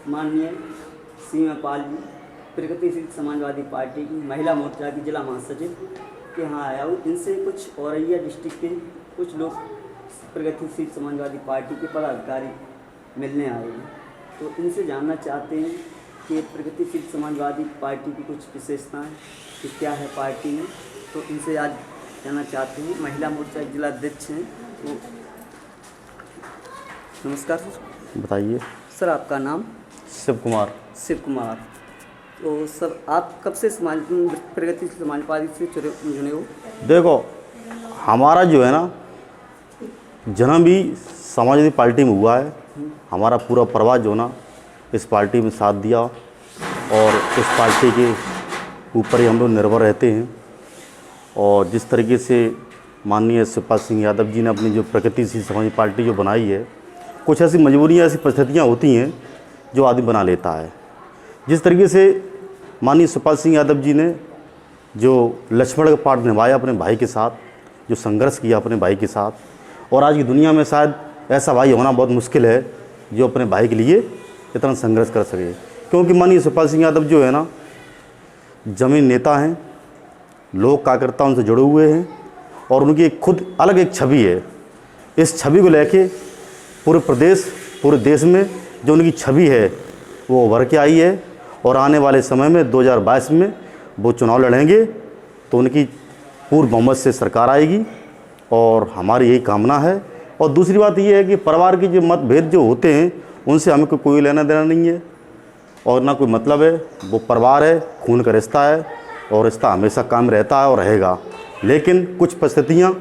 माननीय सीमा पाल जी, प्रगतिशील समाजवादी पार्टी की महिला मोर्चा की जिला महासचिव के यहाँ आया हूँ। इनसे कुछ औरैया डिस्ट्रिक्ट के कुछ लोग प्रगतिशील समाजवादी पार्टी के पदाधिकारी मिलने आए हैं, तो इनसे जानना चाहते हैं कि प्रगतिशील समाजवादी पार्टी की कुछ विशेषताएं कि क्या है पार्टी में, तो इनसे आज जानना चाहते हैं। महिला मोर्चा के जिला अध्यक्ष हैं, तो नमस्कार सर। बताइए। सर आपका नाम? शिव कुमार। शिव कुमार। तो सर आप कब से प्रगतिशील समाज पार्टी से जुड़े हो? देखो, हमारा जो है ना जन्म भी समाजवादी पार्टी में हुआ है। हमारा पूरा परिवार जो ना इस पार्टी में साथ दिया और इस पार्टी के ऊपर ही हम लोग निर्भर रहते हैं। और जिस तरीके से माननीय शिवपाल सिंह यादव जी ने अपनी जो प्रगतिशील समाजवादी पार्टी जो बनाई है, कुछ ऐसी मजबूरियाँ, ऐसी परिस्थितियाँ होती हैं जो आदमी बना लेता है। जिस तरीके से माननीय शिवपाल सिंह यादव जी ने जो लक्ष्मण का पाठ निभाया अपने भाई के साथ, जो संघर्ष किया अपने भाई के साथ, और आज की दुनिया में शायद ऐसा भाई होना बहुत मुश्किल है जो अपने भाई के लिए इतना संघर्ष कर सके। क्योंकि माननीय शिवपाल सिंह यादव जो है ना जमीन नेता हैं, लोक कार्यकर्ता उनसे जुड़े हुए हैं और उनकी एक खुद अलग एक छवि है। इस छवि को लेके पूरे देश में जो उनकी छवि है वो उभर के आई है। और आने वाले समय में 2022 में वो चुनाव लड़ेंगे तो उनकी पूर्ण बहुमत से सरकार आएगी और हमारी यही कामना है। और दूसरी बात ये है कि परिवार के जो मतभेद जो होते हैं उनसे हमें कोई लेना देना नहीं है और ना कोई मतलब है। वो परिवार है, खून का रिश्ता है और रिश्ता हमेशा कायम रहता है और रहेगा। लेकिन कुछ परिस्थितियाँ,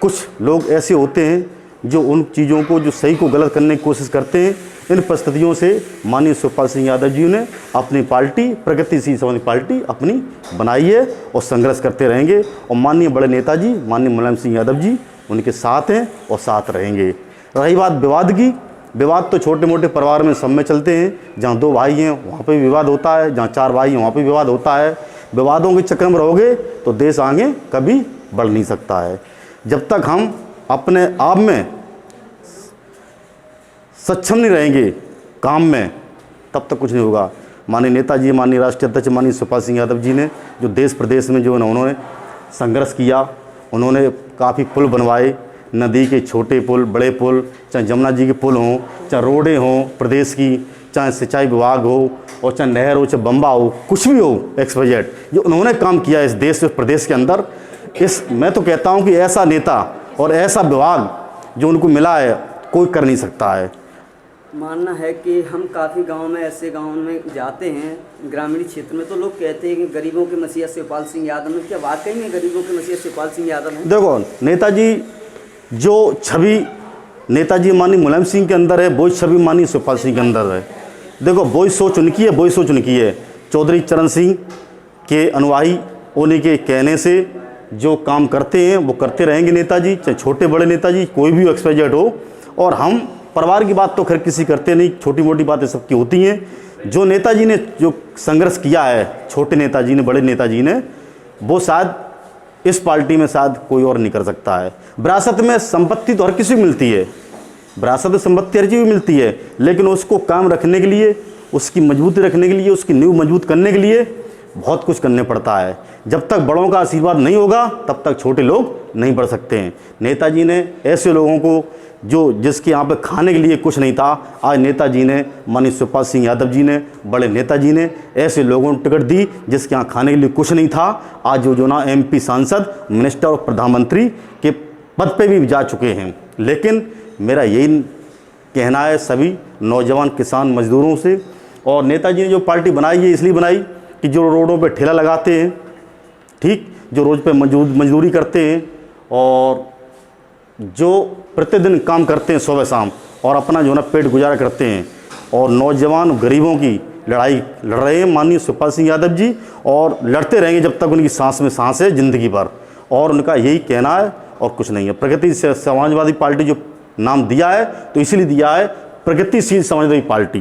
कुछ लोग ऐसे होते हैं जो उन चीज़ों को, जो सही को गलत करने की कोशिश करते हैं। इन परिस्थितियों से माननीय शिवपाल सिंह यादव जी ने अपनी पार्टी प्रगतिशील समाजवादी पार्टी अपनी बनाई है और संघर्ष करते रहेंगे। और माननीय बड़े नेताजी माननीय मुलायम सिंह यादव जी उनके साथ हैं और साथ रहेंगे। रही बात विवाद की, विवाद तो छोटे मोटे परिवार में सब में चलते हैं। जहाँ 2 भाई हैं वहाँ पे विवाद होता है, जहाँ 4 भाई हैं वहाँ पे विवाद होता है। विवादों के चक्कर में रहोगे तो देश आगे कभी बढ़ नहीं सकता है। जब तक हम अपने आप में सक्षम नहीं रहेंगे काम में, तब तक कुछ नहीं होगा। माननीय नेताजी, माननीय राष्ट्रीय अध्यक्ष माननीय शिवपाल सिंह यादव जी ने जो देश प्रदेश में जो उन्होंने संघर्ष किया, उन्होंने काफ़ी पुल बनवाए, नदी के छोटे पुल, बड़े पुल, चाहे जमुना जी के पुल हों, चाहे रोडें हों प्रदेश की, चाहे सिंचाई विभाग हो और चाहे नहर हो, चाहे बम्बा हो, कुछ भी हो, XYZ जो उन्होंने काम किया इस देश प्रदेश के अंदर। मैं तो कहता हूँ कि ऐसा नेता और ऐसा विभाग जो उनको मिला है कोई कर नहीं सकता है। मानना है कि हम काफ़ी गांव में, ऐसे गांव में जाते हैं ग्रामीण क्षेत्र में, तो लोग कहते हैं कि गरीबों के मसीहा शिवपाल सिंह यादव हैं। क्या वाकई में गरीबों के मसीहा शिवपाल सिंह यादव हैं? देखो, नेताजी जो छवि नेताजी माननीय मुलायम सिंह के अंदर है, वही छवि माननीय शिवपाल सिंह के अंदर है। देखो, वही सोच उनकी है, वही सोच उनकी है। चौधरी चरण सिंह के अनुयायी उन्हीं के कहने से जो काम करते हैं वो करते रहेंगे नेताजी, चाहे छोटे बड़े नेताजी कोई भी XYZ हो। और हम परिवार की बात तो खैर किसी करते नहीं, छोटी मोटी बातें सबकी होती हैं। जो नेताजी ने जो संघर्ष किया है, छोटे नेताजी ने, बड़े नेताजी ने, वो शायद इस पार्टी में शायद कोई और नहीं कर सकता है। विरासत में संपत्ति तो हर किसी को मिलती है, विरासत में संपत्ति हर चीज़ को मिलती है, लेकिन उसको कायम रखने के लिए, उसकी मजबूती रखने के लिए, उसकी नींव मजबूत करने के लिए बहुत कुछ करने पड़ता है। जब तक बड़ों का आशीर्वाद नहीं होगा तब तक छोटे लोग नहीं बढ़ सकते हैं। नेताजी ने ऐसे लोगों को जिसके यहाँ पे खाने के लिए कुछ नहीं था, आज नेताजी ने, माननीय शिवपाल सिंह यादव जी ने, बड़े नेताजी ने ऐसे लोगों को टिकट दी जिसके यहाँ खाने के लिए कुछ नहीं था। आज जो ना MP सांसद, मिनिस्टर और प्रधानमंत्री के पद पे भी जा चुके हैं। लेकिन मेरा यही कहना है सभी नौजवान किसान मजदूरों से, और नेताजी ने जो पार्टी बनाई है इसलिए बनाई कि जो रोडों पे ठेला लगाते हैं, ठीक, जो रोज पे मजदूरी करते हैं और जो प्रतिदिन काम करते हैं सुबह शाम और अपना जो ना पेट गुजारा करते हैं, और नौजवान गरीबों की लड़ाई लड़ रहे हैं माननीय शिवपाल सिंह यादव जी, और लड़ते रहेंगे जब तक उनकी सांस में सांस है ज़िंदगी भर। और उनका यही कहना है और कुछ नहीं है। प्रगतिशील समाजवादी पार्टी जो नाम दिया है तो इसीलिए दिया है प्रगतिशील समाजवादी पार्टी।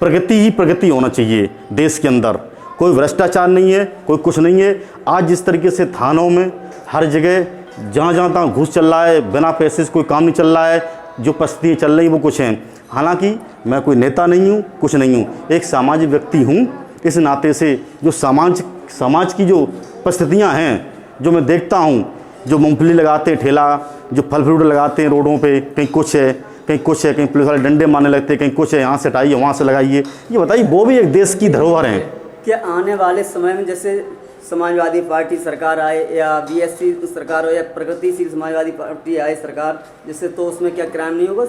प्रगति ही प्रगति होना चाहिए देश के अंदर, कोई भ्रष्टाचार नहीं है, कोई कुछ नहीं है। आज जिस तरीके से थानों में हर जगह जहाँ जहाँ तहाँ घूस चल रहा है, बिना पैसे से कोई काम नहीं चल रहा है, जो परिस्थितियाँ चल रही वो कुछ हैं। हालांकि मैं कोई नेता नहीं हूँ, कुछ नहीं हूँ, एक सामाजिक व्यक्ति हूँ। इस नाते से जो समाज की जो परिस्थितियाँ हैं, जो मैं देखता हूँ, जो मूंगफली लगाते हैं ठेला, जो फल फ्रूट लगाते हैं रोडों पे, कहीं कुछ है कहीं कुछ है, कहीं पुलिस वाले डंडे मारने लगते हैं, कहीं कुछ है, यहाँ से हटाइए वहाँ से लगाइए। ये बताइए, वो भी एक देश की धरोहर हैं। क्या आने वाले समय में जैसे समाजवादी पार्टी सरकार आए या बीएसपी सरकार हो या प्रगतिशील समाजवादी पार्टी आए सरकार, जिससे तो उसमें क्या क्राइम नहीं होगा?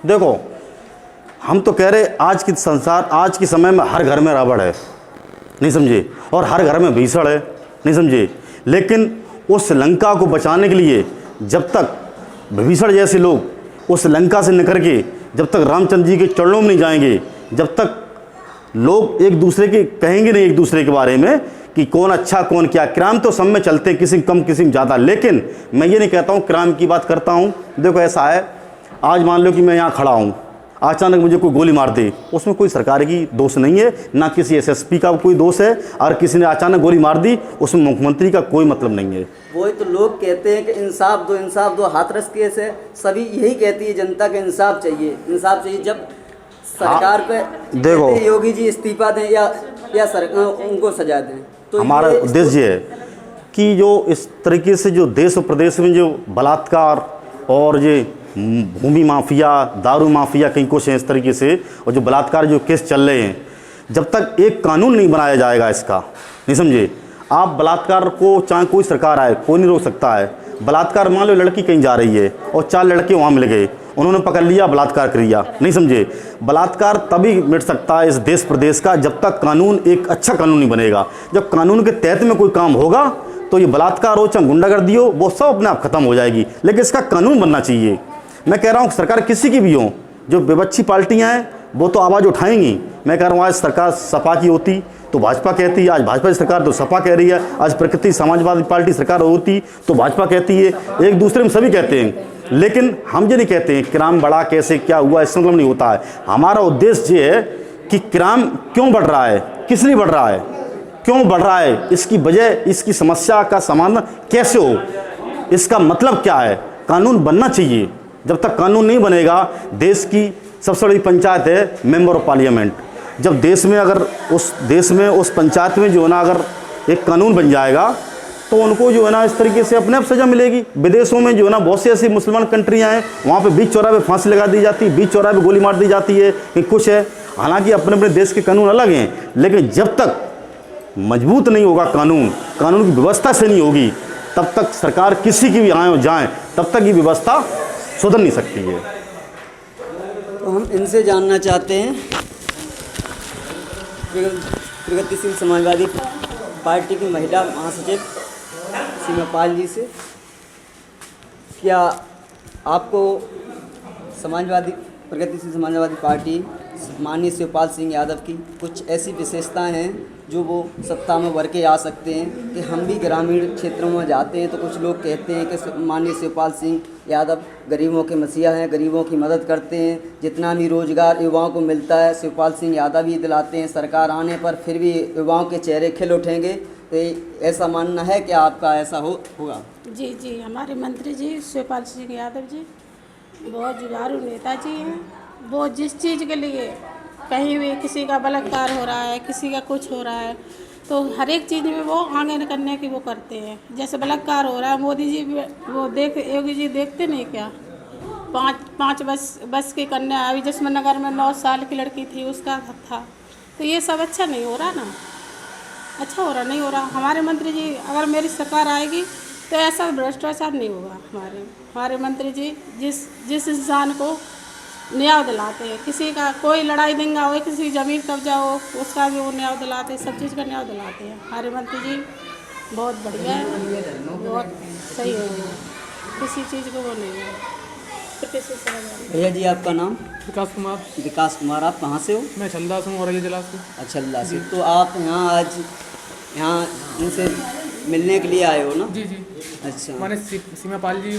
देखो, हम तो कह रहे आज के समय में हर घर में रावण है, नहीं समझे, और हर घर में भीषण है, नहीं समझे। लेकिन उस लंका को बचाने के लिए जब तक विभीषण जैसे लोग उस लंका से निकल के जब तक रामचंद्र जी के चरणों में नहीं जाएंगे, जब तक लोग एक दूसरे के कहेंगे नहीं एक दूसरे के बारे में कि कौन अच्छा कौन क्या, क्राइम तो सब में चलते हैं, किसी कम किसी में ज़्यादा। लेकिन मैं ये नहीं कहता हूँ, क्राइम की बात करता हूँ। देखो ऐसा है, आज मान लो कि मैं यहाँ खड़ा हूँ, अचानक मुझे कोई गोली मार दे, उसमें कोई सरकार की दोष नहीं है, ना किसी एसएसपी का कोई दोष है, और किसी ने अचानक गोली मार दी उसमें मुख्यमंत्री का कोई मतलब नहीं है। वही तो लोग कहते हैं कि इंसाफ दो, हाथरस केस है, सभी यही कहती है जनता के इंसाफ चाहिए। जब सरकार पे देखो, योगी जी इस्तीफा दें या सरकार उनको सजा दें, तो हमारा उद्देश्य ये है कि जो इस तरीके से जो देश और प्रदेश में जो बलात्कार और ये भूमि माफिया, दारू माफिया कहीं कुछ है इस तरीके से, और जो बलात्कार जो केस चल रहे हैं, जब तक एक कानून नहीं बनाया जाएगा इसका, नहीं समझे, आप बलात्कार को चाहे कोई सरकार आए कोई नहीं रोक सकता है। बलात्कार मान लो लड़की कहीं जा रही है और 4 लड़के वहाँ मिल गए, उन्होंने पकड़ लिया, बलात्कार कर लिया, नहीं समझे। बलात्कार तभी मिट सकता है इस देश प्रदेश का जब तक कानून एक अच्छा कानून नहीं बनेगा। जब कानून के तहत में कोई काम होगा तो ये बलात्कार हो चाहे गुंडागर्दी हो, वो सब अपने आप खत्म हो जाएगी। लेकिन इसका कानून बनना चाहिए। मैं कह रहा हूँ सरकार किसी की भी हो, जो विपक्षी पार्टियाँ हैं वो तो आवाज़ उठाएंगी। मैं कह रहा हूँ आज सरकार सपा की होती तो भाजपा कहती, आज भाजपा की सरकार तो सपा कह रही है, आज प्रकृति समाजवादी पार्टी सरकार होती तो भाजपा कहती है, एक दूसरे में सभी कहते हैं। लेकिन हम ये नहीं कहते हैं क्राइम बढ़ा कैसे क्या हुआ, इसका मतलब नहीं होता है। हमारा उद्देश्य ये है कि क्राइम क्यों बढ़ रहा है, किस लिए बढ़ रहा है, क्यों बढ़ रहा है, इसकी वजह, इसकी समस्या का समाधान कैसे हो, इसका मतलब क्या है। कानून बनना चाहिए। जब तक कानून नहीं बनेगा, देश की सबसे बड़ी पंचायत है मेंबर ऑफ पार्लियामेंट। जब देश में अगर उस पंचायत में जो है ना अगर एक कानून बन जाएगा तो उनको जो है ना इस तरीके से अपने आप सज़ा मिलेगी। विदेशों में जो है ना बहुत सी ऐसी मुसलमान कंट्रियाँ हैं, वहाँ पे बीच चौराहे पे फांसी लगा दी जाती है, बीच चौराहे पे गोली मार दी जाती है कि कुछ है। हालांकि अपने अपने देश के कानून अलग हैं, लेकिन जब तक मजबूत नहीं होगा कानून की व्यवस्था से नहीं होगी, तब तक सरकार किसी की भी आए हो जाए, तब तक ये व्यवस्था सुधर नहीं सकती है। तो हम इनसे जानना चाहते हैं, प्रगतिशील समाजवादी पार्टी की महिला महासचिव सीमा पाल जी से, क्या आपको प्रगतिशील समाजवादी पार्टी माननीय शिवपाल सिंह यादव की कुछ ऐसी विशेषताएं हैं जो वो सत्ता में भर के आ सकते हैं? कि हम भी ग्रामीण क्षेत्रों में जाते हैं तो कुछ लोग कहते हैं कि माननीय शिवपाल सिंह यादव गरीबों के मसीहा हैं, गरीबों की मदद करते हैं, जितना भी रोजगार युवाओं को मिलता है शिवपाल सिंह यादव ही दिलाते हैं। सरकार आने पर फिर भी युवाओं के चेहरे खिल उठेंगे, तो ऐसा मानना है कि आपका ऐसा होगा? जी, हमारे मंत्री जी शिवपाल सिंह यादव जी बहुत जुझारू नेता जी हैं। वो जिस चीज़ के लिए कहीं भी किसी का बलात्कार हो रहा है, किसी का कुछ हो रहा है, तो हर एक चीज़ में वो आगे करने की वो करते हैं। जैसे बलात्कार हो रहा है, मोदी जी वो योगी जी देखते नहीं क्या? पाँच बस की कन्या अभी जिसमें नगर में 9 साल की लड़की थी उसका था। तो ये सब अच्छा नहीं हो रहा ना, अच्छा हो रहा नहीं हो रहा। हमारे मंत्री जी अगर मेरी सरकार आएगी तो ऐसा भ्रष्टाचार नहीं होगा। हमारे मंत्री जी जिस इंसान को न्याय दिलाते हैं, किसी का कोई लड़ाई दंगा हो, किसी ज़मीन कब्जा हो, उसका भी वो न्याय दिलाते हैं, सब चीज़ का न्याय दिलाते हैं। हमारे मंत्री जी बहुत बढ़िया है, बहुत सही है, किसी चीज़ को वो नहीं है। भैया जी आपका नाम? विकास कुमार। आप कहाँ से हो? मैं छल्दा से हूँ, औरैया जिला से। अच्छा, छल्दा से। तो आप आज यहाँ इनसे मिलने के लिए आए हो ना? जी। अच्छा। मैंने सीमा पाल जी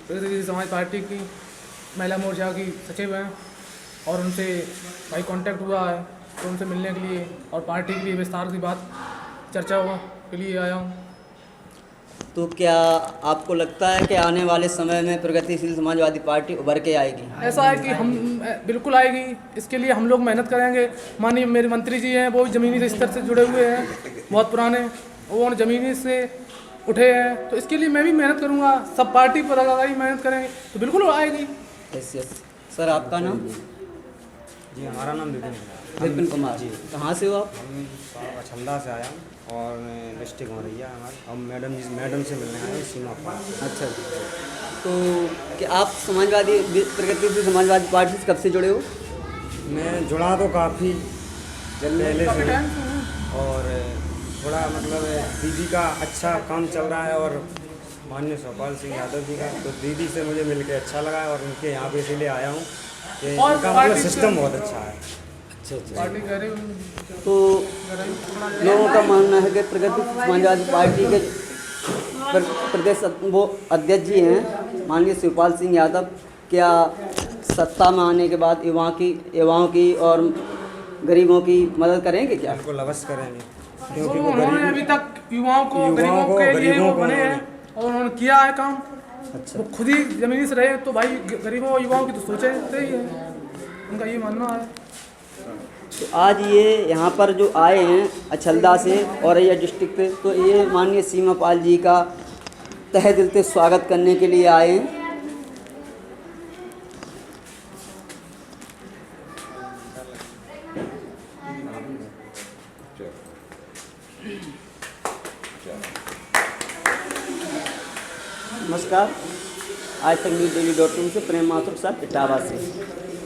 प्रगतिशील समाज पार्टी की महिला मोर्चा की सचिव हैं और उनसे भाई कांटेक्ट हुआ है, तो उनसे मिलने के लिए और पार्टी के लिए विस्तार की बात चर्चा के लिए आया हूँ। तो क्या आपको लगता है कि आने वाले समय में प्रगतिशील समाजवादी पार्टी उभर के आएगी? ऐसा है कि हम बिल्कुल आएगी, इसके लिए हम लोग मेहनत करेंगे। माननीय मेरे मंत्री जी हैं, वो भी ज़मीनी स्तर से जुड़े हुए हैं, बहुत पुराने, वो ज़मीनी से उठे हैं, तो इसके लिए मैं भी मेहनत करूँगा। सब पार्टी पर लगातार मेहनत करेंगे तो बिल्कुल आएगी। Yes yes. सर आपका नाम? जी हमारा नाम विपिन कुमार जी। कहाँ से हो आप? हम अछंदा से आया हूँ और डिस्ट्रिक्ट हो रही है हमारी। हम मैडम से मिलने आए हैं, सीमा पाल। अच्छा, तो क्या आप समाजवादी प्रगतिशील समाजवादी पार्टी से कब से जुड़े हो? मैं जुड़ा तो काफ़ी पहले से हूँ और थोड़ा मतलब दीदी का अच्छा काम चल रहा है और माननीय शिवपाल सिंह यादव जी का, तो दीदी से मुझे मिलकर अच्छा लगा है और उनके यहाँ पे इसीलिए आया हूँ कि और इनका मतलब सिस्टम बहुत अच्छा है। अच्छा अच्छा। पार्टी कह रही तो लोगों का मानना है कि प्रगतिशील समाजवादी पार्टी के प्रदेश वो अध्यक्ष जी हैं माननीय शिवपाल सिंह यादव, क्या सत्ता में आने के बाद युवाओं की और गरीबों की मदद करेंगे क्या? बिल्कुल अवश्य करेंगे, क्योंकि वो उन्होंने अभी तक युवाओं को गरीबों के लिए वो बने हैं और उन्होंने किया है काम। अच्छा। वो खुद ही जमीनी से रहे तो भाई गरीबों और युवाओं की तो सोचते ही है, उनका ये मानना है। तो आज ये यहाँ पर जो आए हैं अछलदा से औरैया डिस्ट्रिक्ट से, तो ये माननीय सीमा पाल जी का तहे दिल से स्वागत करने के लिए आए हैं। नमस्कार, आज तक न्यूज़ डेली.com से प्रेम माथुर साहब इटावा से।